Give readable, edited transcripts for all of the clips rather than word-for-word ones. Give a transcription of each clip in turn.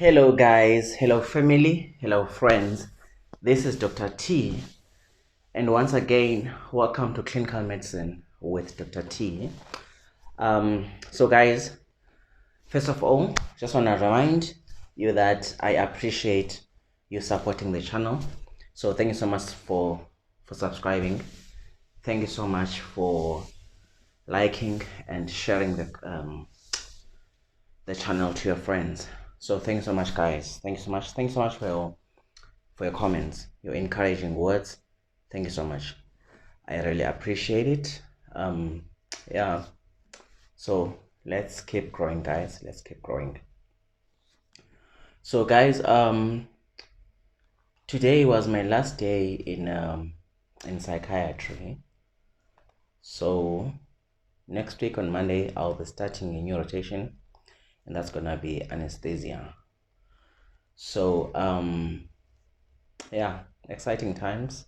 Hello, guys. Hello, family. Hello, friends. This is Dr. T. And once again, welcome to Clinical Medicine with Dr. T. So, guys, first of all, just want to remind you that I appreciate you supporting the channel. So, thank you so much for subscribing. Thank you so much for liking and sharing the channel to your friends. So thank you so much, guys. Thank you so much. Thank you so much for your comments, your encouraging words. Thank you so much. I really appreciate it. Yeah. So let's keep growing, guys. Let's keep growing. So, guys, today was my last day in psychiatry. So next week on Monday, I'll be starting a new rotation, and that's gonna be anesthesia. So yeah, exciting times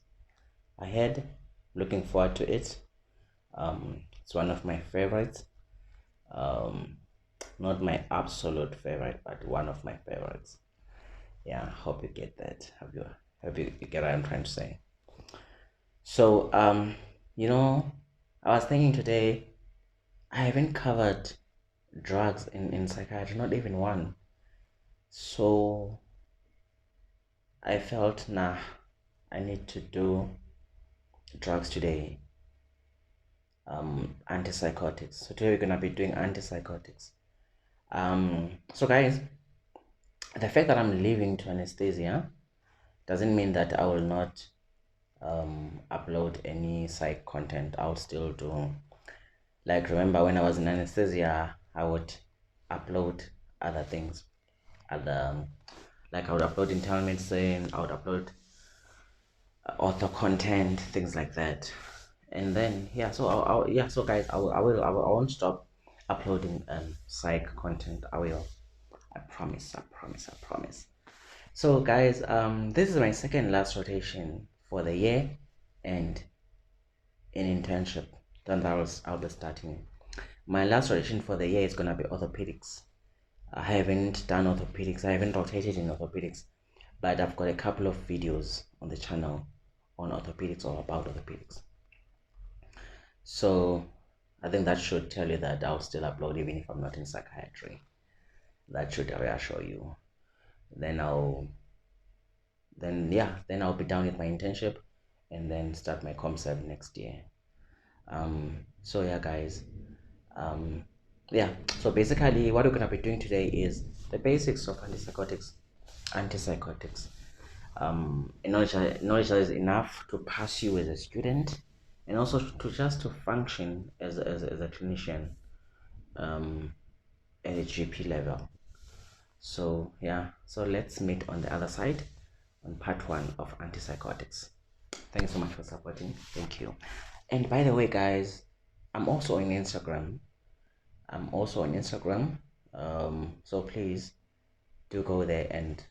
ahead. Looking forward to it. It's one of my favorites. Not my absolute favorite, but one of my favorites. Yeah, hope you get that. Have you get what I'm trying to say? So I was thinking today, I haven't covered drugs in psychiatry, not even one. So I felt, nah, I need to do drugs today. Antipsychotics. So today we're gonna be doing antipsychotics. So guys, the fact that I'm leaving to anesthesia doesn't mean that I will not upload any psych content. I'll still do. Like, remember when I was in anesthesia, I would upload other things, other like I would upload internal medicine, I would upload author content, things like that. And then yeah, so so guys, I won't stop uploading psych content. I will. I promise. I promise. So guys, this is my second last rotation for the year, and in internship. Then I'll be starting. My last rotation for the year is gonna be orthopedics. I haven't done orthopedics. I haven't rotated in orthopedics, but I've got a couple of videos on the channel on orthopedics or about orthopedics. So I think that should tell you that I'll still upload even if I'm not in psychiatry. That should reassure you. Then I'll be done with my internship and then start my ComServe next year. So yeah, guys. Yeah, so basically what we're gonna be doing today is the basics of antipsychotics. Knowledge that is enough to pass you as a student, and also to function as a clinician at a GP level. So yeah, so let's meet on the other side on part 1 of antipsychotics. Thanks so much for supporting. Thank you. And by the way, guys, I'm also on Instagram. So please do go there and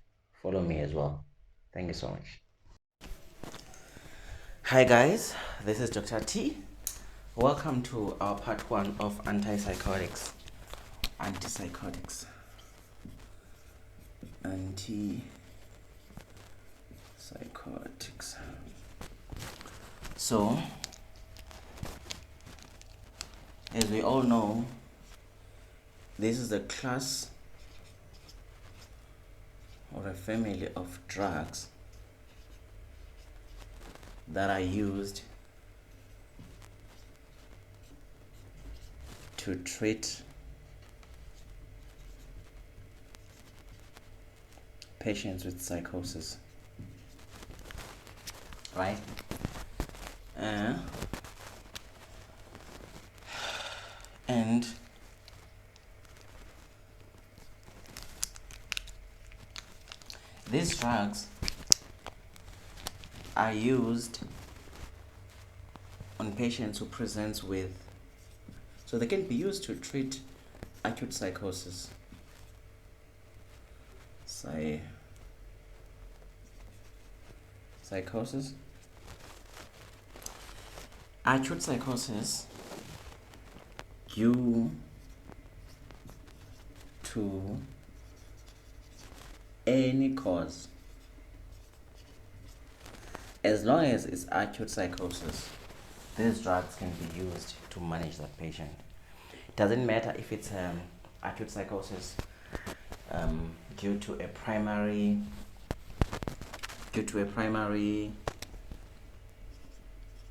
follow me as well. Thank you so much. Hi guys, this is Dr. T. Welcome to our part 1 of antipsychotics. Antipsychotics. Antipsychotics. So, as we all know, this is a class or a family of drugs that are used to treat patients with psychosis, right? And these drugs are used on patients who presents with, so they can be used to treat acute psychosis, acute psychosis due to any cause, as long as it's acute psychosis, these drugs can be used to manage the patient. It doesn't matter if it's acute psychosis due to a primary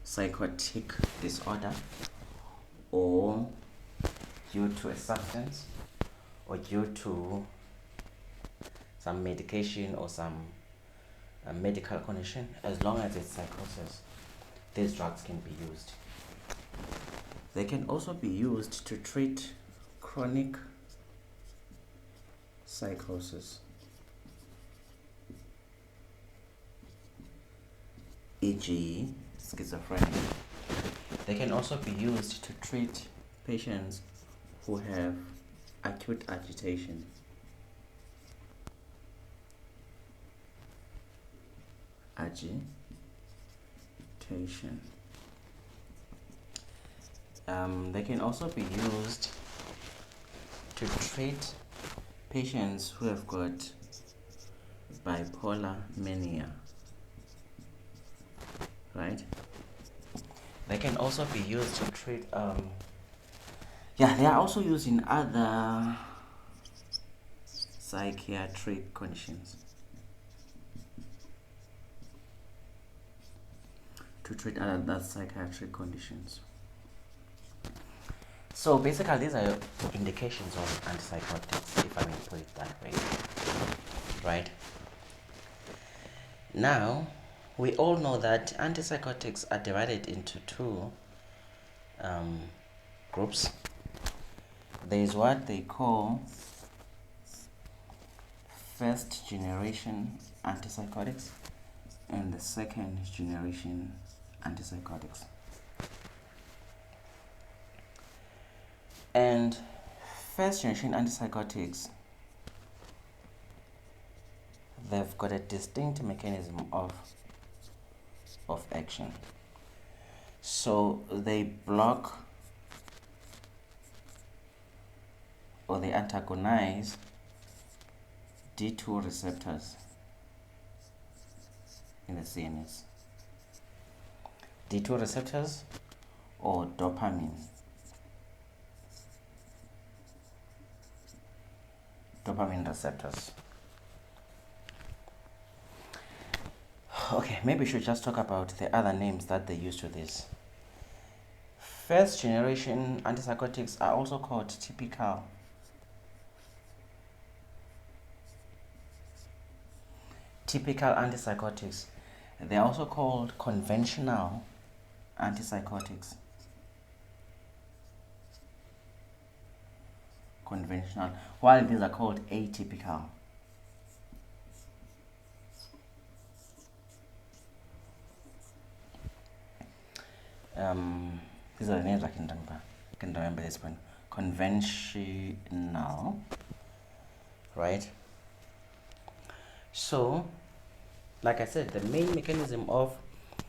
psychotic disorder, or due to a substance, or due to some medication or some medical condition. As long as it's psychosis, these drugs can be used. They can also be used to treat chronic psychosis, e.g. schizophrenia. They can also be used to treat patients who have acute agitation. They can also be used to treat patients who have got bipolar mania, right? They can also be used to treat they are also used in other psychiatric conditions, to treat other psychiatric conditions. So basically, these are indications of antipsychotics, if I may put it that way, right? Now, we all know that antipsychotics are divided into two groups. There is what they call first generation antipsychotics and the second generation antipsychotics. And first generation antipsychotics, they've got a distinct mechanism of action. So they block or they antagonize D2 receptors in the CNS. D2 receptors or dopamine receptors. Okay, maybe we should just talk about the other names that they use to this. First generation antipsychotics are also called typical antipsychotics. They are also called conventional antipsychotics. While these are called atypical. These are the names I can remember this one. Conventional, right? So, like I said, the main mechanism of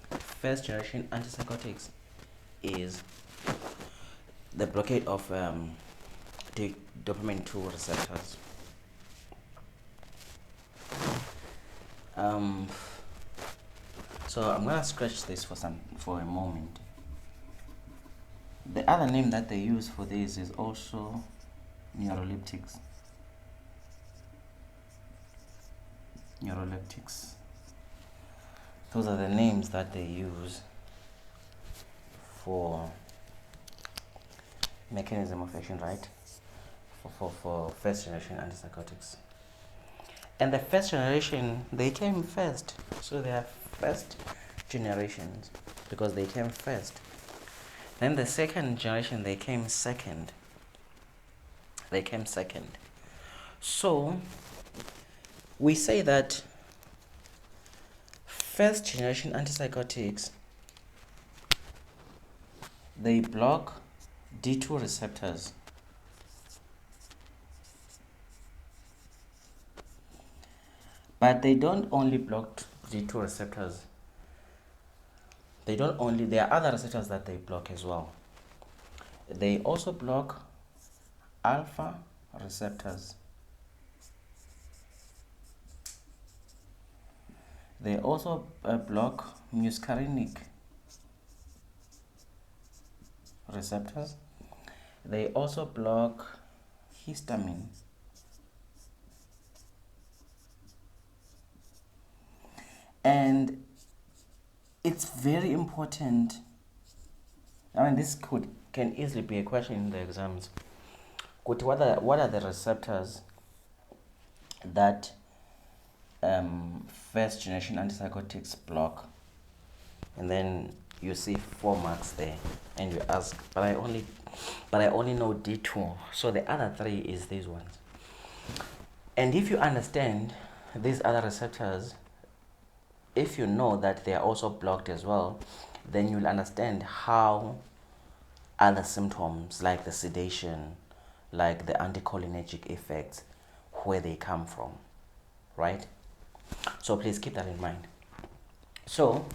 first generation antipsychotics is the blockade of the dopamine 2 receptors. So I'm gonna scratch this for a moment. The other name that they use for this is also neuroleptics. Those are the names that they use for mechanism of action, right? For first generation antipsychotics. And the first generation, they came first. So they are first generations because they came first. Then the second generation, they came second. So we say that first generation antipsychotics, they block D2 receptors. But they don't only block D2 receptors. There are other receptors that they block as well. They also block alpha receptors. They also block muscarinic receptors. They also block histamine. And it's very important. I mean, this can easily be a question in the exams. What are the receptors that first generation antipsychotics block? And then you see 4 marks there, and you ask, but I only know D2. So the other 3 is these ones. And if you understand these other receptors, if you know that they are also blocked as well, then you'll understand how other symptoms like the sedation, like the anticholinergic effects, where they come from, right? So please keep that in mind. So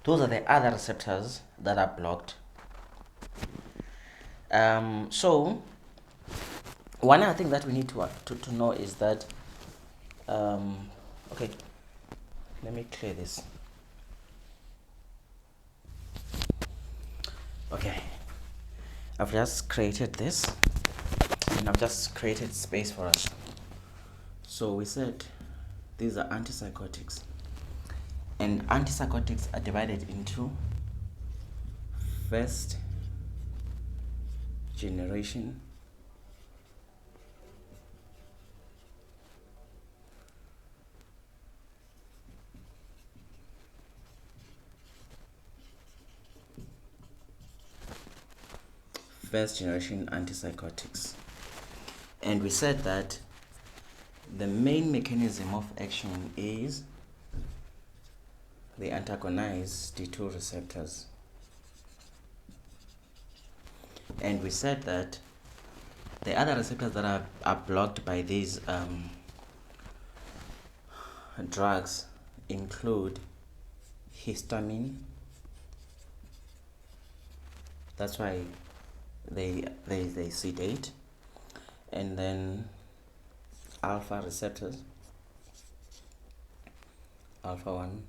those are the other receptors that are blocked. So one other thing that we need to know is that okay, let me clear this. Okay, I've just created this, and I've just created space for us. So we said these are antipsychotics, and antipsychotics are divided into first generation, antipsychotics. And we said that the main mechanism of action is they antagonize D2 receptors. And we said that the other receptors that are blocked by these drugs include histamine. That's why they sedate. And then alpha receptors, alpha 1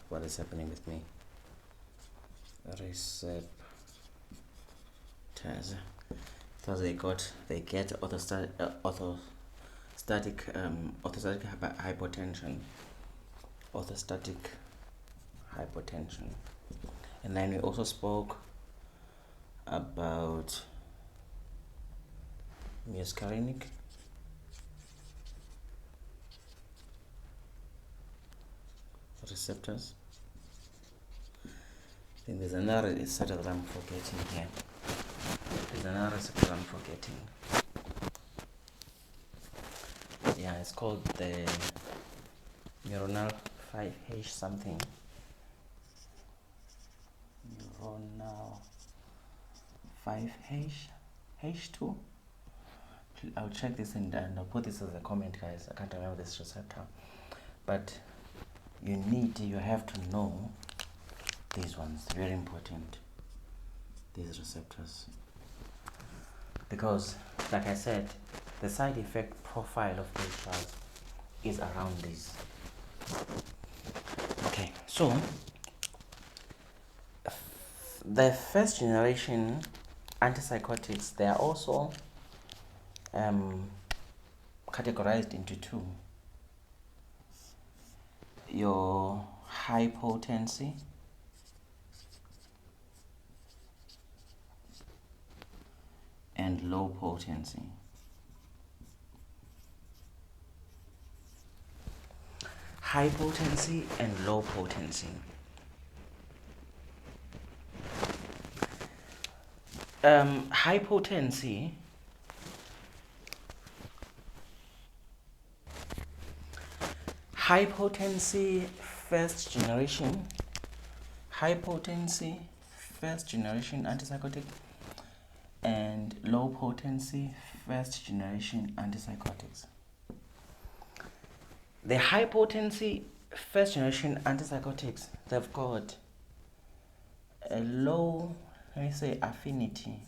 what is happening with me? Receptors. So they get orthostatic hypotension. And then we also spoke about muscarinic receptors. Then there's another receptor that I'm forgetting here. Yeah, it's called the neuronal 5H something. Neuronal 5H H2. I'll check this and I'll put this as a comment, guys. I can't remember this receptor, but you have to know these ones. Very important, these receptors, because like I said, the side effect profile of these drugs is around these. Okay, so the first generation antipsychotics, they are also categorized into 2: your high potency and low potency. High potency and low potency. High potency first generation antipsychotic and low potency first generation antipsychotics. The high potency first generation antipsychotics, they've got a low, let me say, affinity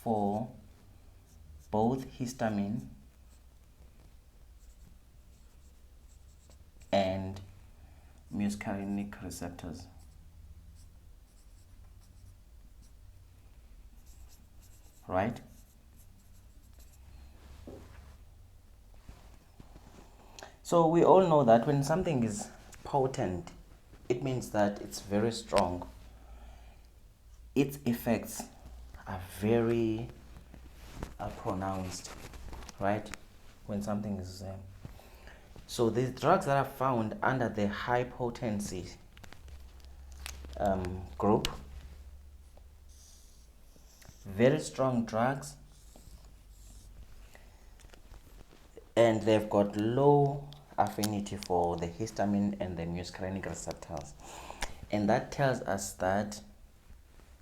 for both histamine and muscarinic receptors. Right? So we all know that when something is potent, it means that it's very strong. Its effects are very pronounced, right? When something is so the drugs that are found under the high potency group, very strong drugs, and they've got low affinity for the histamine and the muscarinic receptors, and that tells us that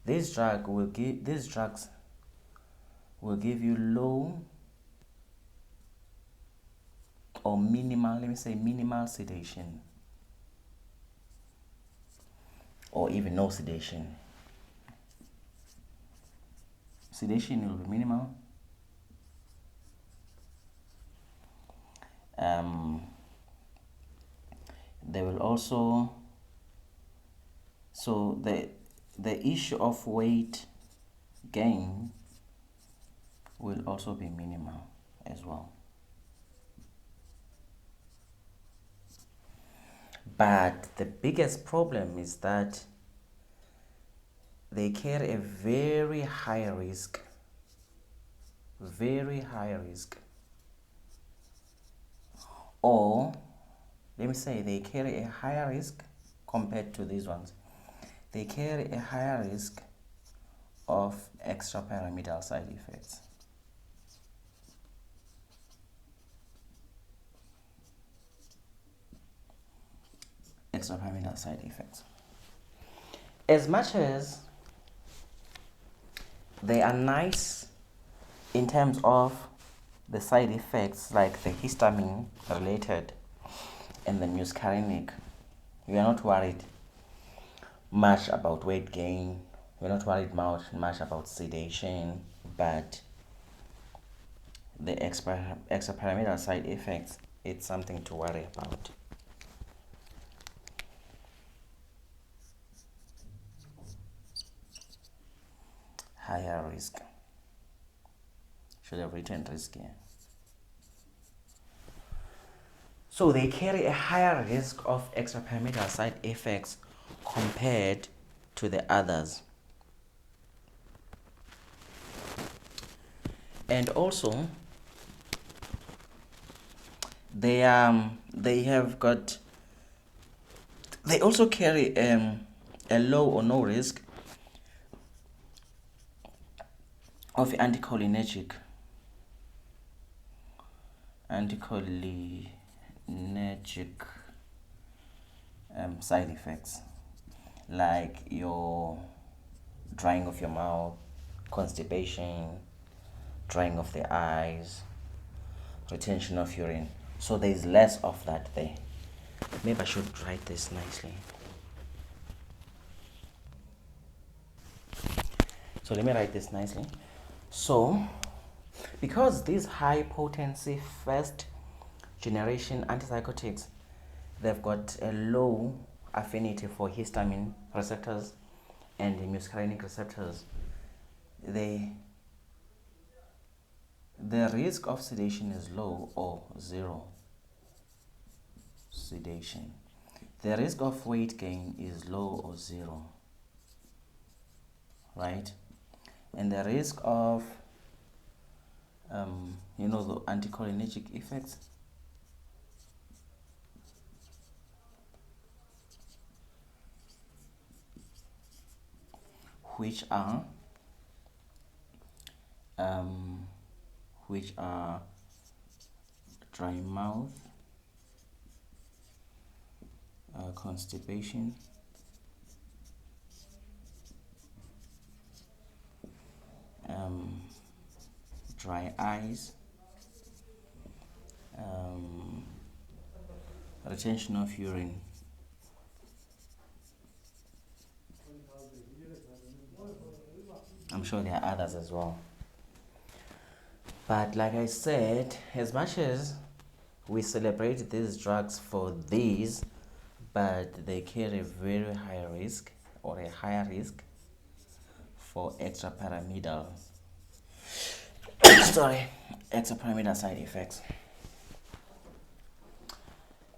these drugs will give you low or minimal, let me say minimal sedation, or even no sedation. Sedation will be minimal. They will also, so the issue of weight gain will also be minimal as well. But the biggest problem is that they carry a very high risk, or let me say they carry a higher risk compared to these ones. They carry a higher risk of extrapyramidal side effects. Extrapyramidal side effects. As much as they are nice in terms of the side effects, like the histamine related and the muscarinic, we are not worried much about weight gain, we're not worried much about sedation, but the extrapyramidal side effects, it's something to worry about. Higher risk. Should have written risk here. So they carry a higher risk of extrapyramidal side effects compared to the others. And also they also carry a low or no risk of anticholinergic side effects, like your drying of your mouth, constipation, drying of the eyes, retention of urine. So there is less of that there. Maybe I should write this nicely. So let me write this nicely. So because these high potency first generation antipsychotics, they've got a low affinity for histamine receptors and the muscarinic receptors, the risk of sedation is low or zero sedation. The risk of weight gain is low or zero, right? And the risk of the anticholinergic effects, which are dry mouth, constipation, dry eyes, retention of urine, I'm sure there are others as well. But like I said, as much as we celebrate these drugs for these, but they carry very high risk or a higher risk for extrapyramidal sorry, extrapyramidal side effects.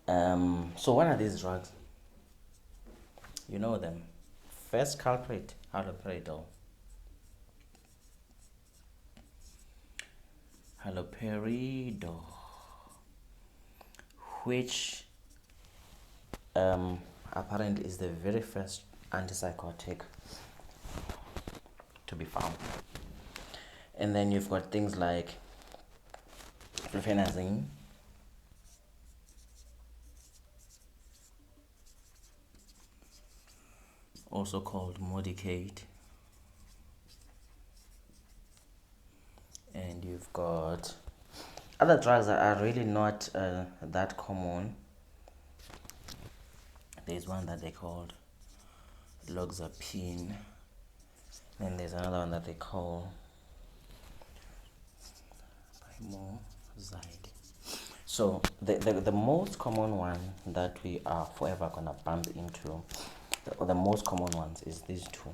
So what are these drugs? You know them. First culprit, haloperidol. Haloperidol, which apparently is the very first antipsychotic to be found. And then you've got things like fluphenazine, also called Modicate, and you've got other drugs that are really not that common. There's one that they called loxapine, and there's another one that they call primozide. So the most common one that we are forever gonna bump into, or the most common ones, is these two.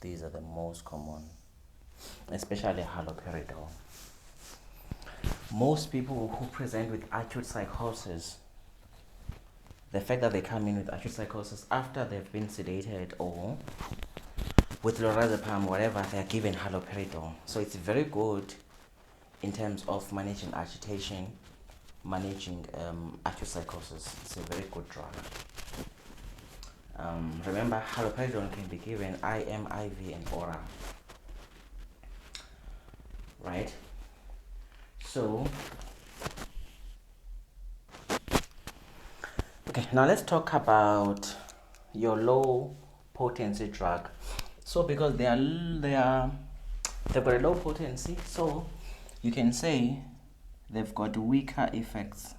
These are the most common, especially haloperidol. Most people who present with acute psychosis, the fact that they come in with acute psychosis after they've been sedated or with lorazepam, whatever, they are given haloperidol. So it's very good in terms of managing agitation, managing acute psychosis. It's a very good drug. Remember, haloperidol can be given IM, IV, and oral. Right? So, okay, now let's talk about your low potency drug. So because they've got a low potency, so you can say they've got weaker effects,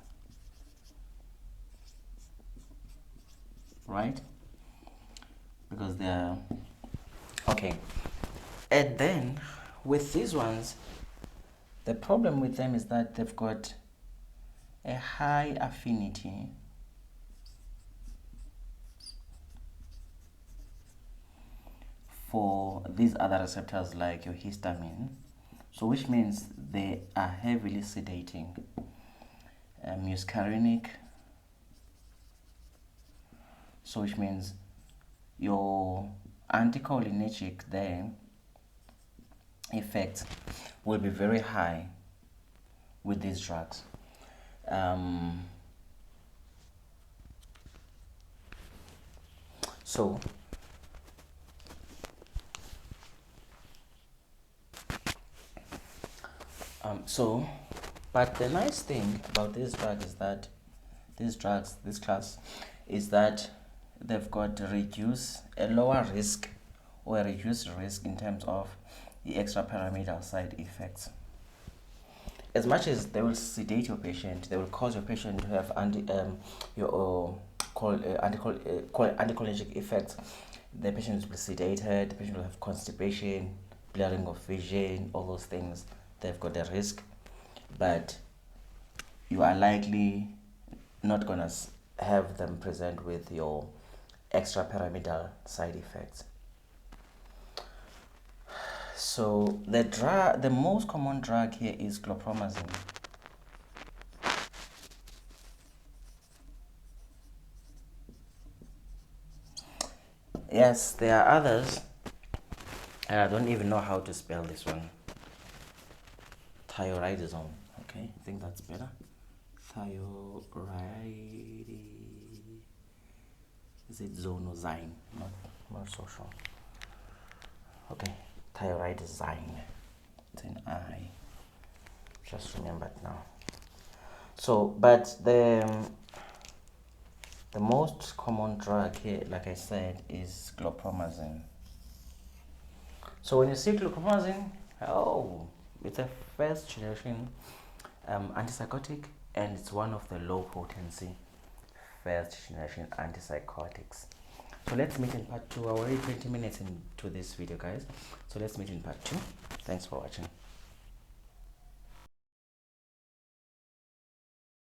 right? Because they're okay. And then with these ones, the problem with them is that they've got a high affinity for these other receptors like your histamine, so which means they are heavily sedating. Muscarinic, so which means your anticholinergic there effects will be very high with these drugs. But the nice thing about this drug is that this class, is that they've got a lower risk or a reduced risk in terms of the extrapyramidal side effects. As much as they will sedate your patient, they will cause your patient to have anticholinergic effects. The patient will be sedated, the patient will have constipation, blurring of vision, all those things. They've got a risk, but you are likely not going to have them present with your extrapyramidal side effects. So the most common drug here is chlorpromazine. Yes, there are others. I don't even know how to spell this one. Thioridazone. Okay, I think that's better. Is it zonozine? Not so sure. Okay, thioridazine. It's an I. Just remembered now. So, but the most common drug here, like I said, is chlorpromazine. So when you see chlorpromazine, it's a first generation antipsychotic, and it's one of the low potency first generation antipsychotics. So let's meet in part 2. We're already 20 minutes into this video, guys. So let's meet in part 2. Thanks for watching.